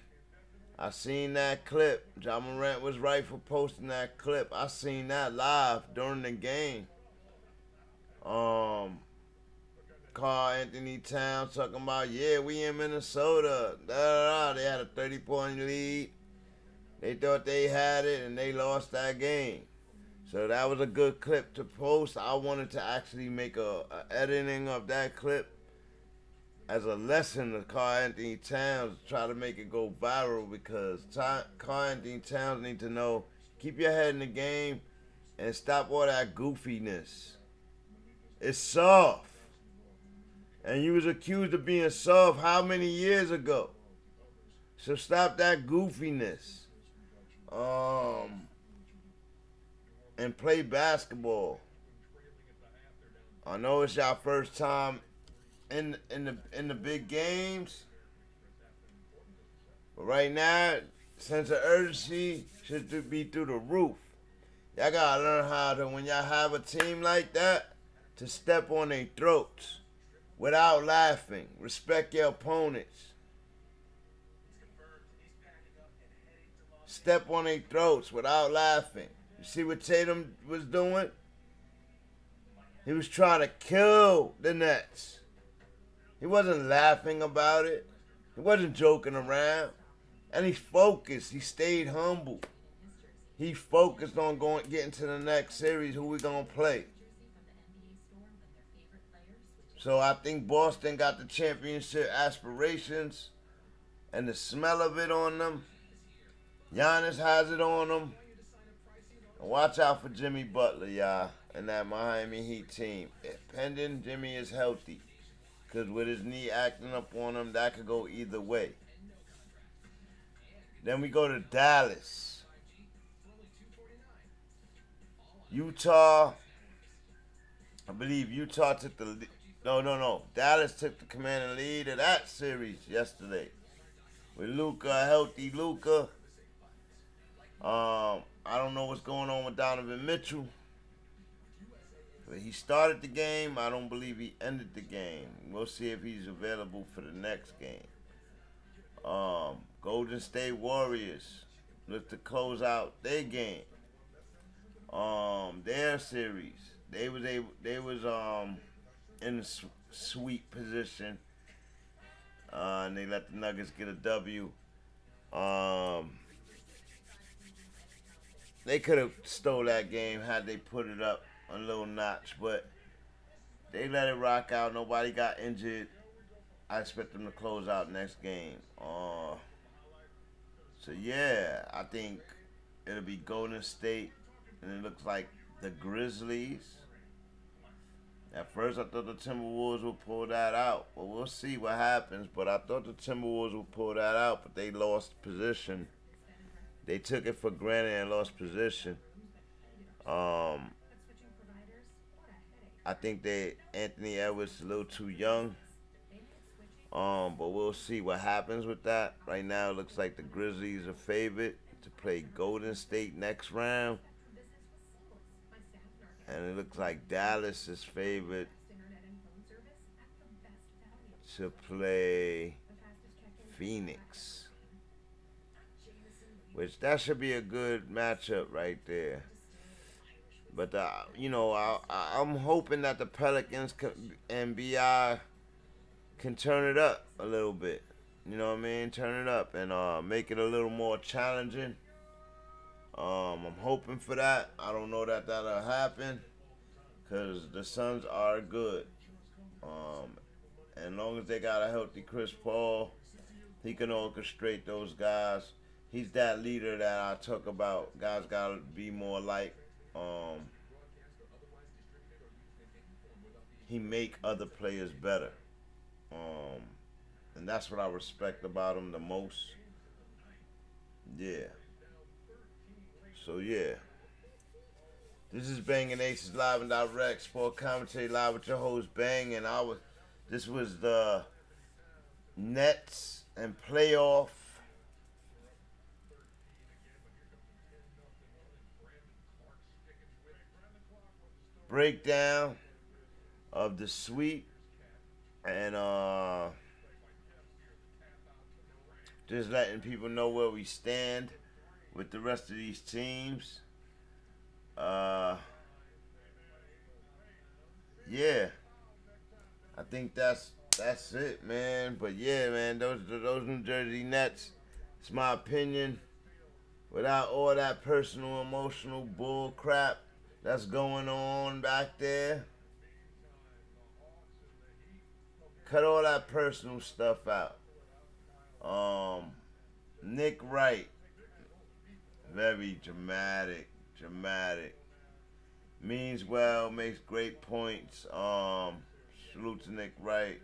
I seen that clip. Ja Morant was right for posting that clip. I seen that live during the game. Carl Anthony Towns talking about, yeah, we in Minnesota. They had a 30-point lead. They thought they had it, and they lost that game. So that was a good clip to post. I wanted to actually make a editing of that clip as a lesson to Carl Anthony Towns, try to make it go viral, because Carl Anthony Towns need to know, keep your head in the game and stop all that goofiness. It's soft. And you was accused of being soft how many years ago? So stop that goofiness. And play basketball. I know it's y'all first time in the big games, but right now, sense of urgency should be through the roof. Y'all gotta learn how to, when y'all have a team like that, to step on their throats without laughing. Respect your opponents. Step on their throats without laughing. You see what Tatum was doing? He was trying to kill the Nets. He wasn't laughing about it. He wasn't joking around. And he focused. He stayed humble. He focused on getting to the next series, who we gonna play. So I think Boston got the championship aspirations and the smell of it on them. Giannis has it on him. And watch out for Jimmy Butler, y'all, and that Miami Heat team. Pending Jimmy is healthy. Because with his knee acting up on him, that could go either way. Then we go to Dallas. Utah. I believe Utah took the lead. No. Dallas took the commanding lead of that series yesterday. With Luka, healthy Luka. I don't know what's going on with Donovan Mitchell. But he started the game. I don't believe he ended the game. We'll see if he's available for the next game. Golden State Warriors look to close out their game. Their series. They was in a sweep position. And they let the Nuggets get a W. They could have stole that game had they put it up a little notch, but they let it rock out. Nobody got injured. I expect them to close out next game. So yeah, I think it'll be Golden State, and it looks like the Grizzlies. At first, I thought the Timberwolves would pull that out. Well, we'll see what happens, but I thought the Timberwolves would pull that out, but they lost position. They took it for granted and lost position. I think Anthony Edwards is a little too young. But we'll see what happens with that. Right now, it looks like the Grizzlies are favored to play Golden State next round. And it looks like Dallas is favored to play Phoenix. Which that should be a good matchup right there. But, I'm hoping that the Pelicans and BI can turn it up a little bit. You know what I mean? Turn it up and make it a little more challenging. I'm hoping for that. I don't know that that'll happen because the Suns are good. As long as they got a healthy Chris Paul, he can orchestrate those guys. He's that leader that I talk about. Guys got to be more like. He make other players better. And that's what I respect about him the most. Yeah. So, yeah. This is Bangin' Aces Live and Direct, sport commentary live with your host, Bang. And this was the Nets and playoff breakdown of the sweep. And just letting people know where we stand with the rest of these teams. Yeah, I think that's it, man. But yeah, man, those New Jersey Nets, it's my opinion. Without all that personal, emotional bull crap that's going on back there, cut all that personal stuff out. Nick Wright, very dramatic. Means well, makes great points. Salute to Nick Wright.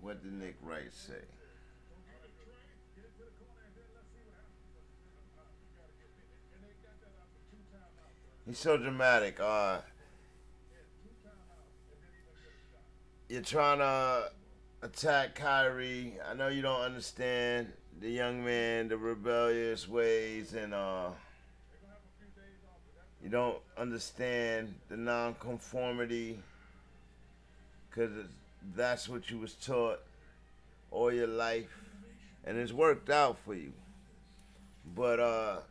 What did Nick Wright say? He's so dramatic. You're trying to attack Kyrie. I know you don't understand. the young man, the rebellious ways, and you don't understand the nonconformity because that's what you was taught all your life, and it's worked out for you. But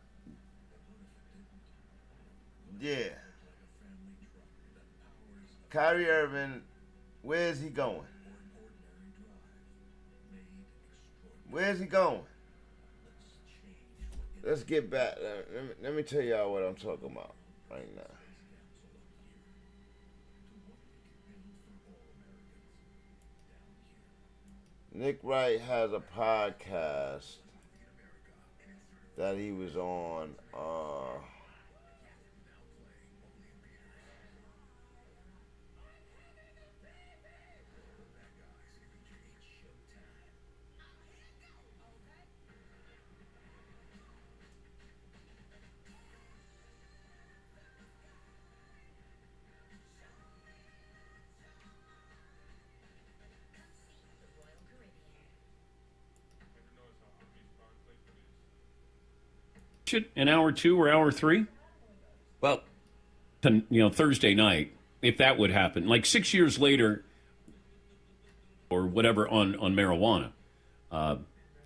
yeah, Kyrie Irving, where's he going? Where's he going? Let's get back. Let me tell y'all what I'm talking about right now. Nick Wright has a podcast that he was on. In hour 2 or hour 3? Well, Thursday night, if that would happen, like 6 years later, or whatever on marijuana.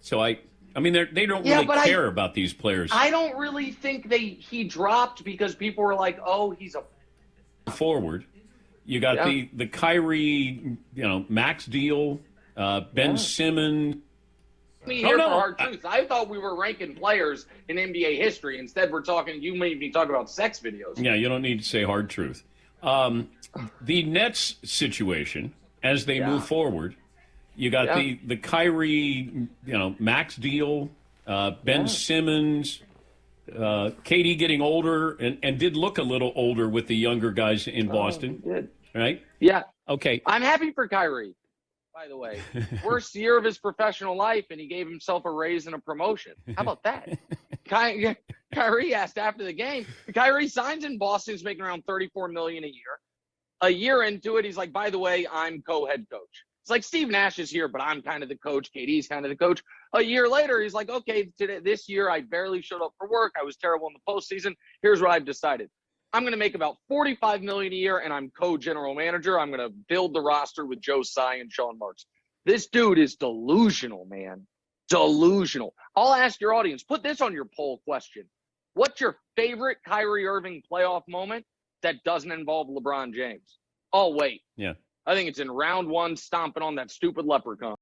So I mean, they don't really care about these players. I don't really think he dropped because people were like, "Oh, he's a forward." You got the Kyrie, max deal, Ben Simmons. Me here for hard truth. I thought we were ranking players in NBA history. Instead, we're talking. You made me talk about sex videos. Yeah, you don't need to say hard truth. The Nets situation, as they move forward, you got the Kyrie, max deal, Ben Simmons, KD getting older and did look a little older with the younger guys in Boston. He did. Right? Yeah. Okay. I'm happy for Kyrie. By the way, worst year of his professional life, and he gave himself a raise and a promotion. How about that? Kyrie asked after the game. Kyrie signs in Boston. He's making around $34 million a year. A year into it, he's like, by the way, I'm co-head coach. It's like Steve Nash is here, but I'm kind of the coach. KD's kind of the coach. A year later, he's like, okay, this year I barely showed up for work. I was terrible in the postseason. Here's what I've decided. I'm going to make about $45 million a year, and I'm co-general manager. I'm going to build the roster with Joe Tsai and Sean Marks. This dude is delusional, man. Delusional. I'll ask your audience, put this on your poll question. What's your favorite Kyrie Irving playoff moment that doesn't involve LeBron James? Oh, wait. Yeah. I think it's in round 1 stomping on that stupid leprechaun.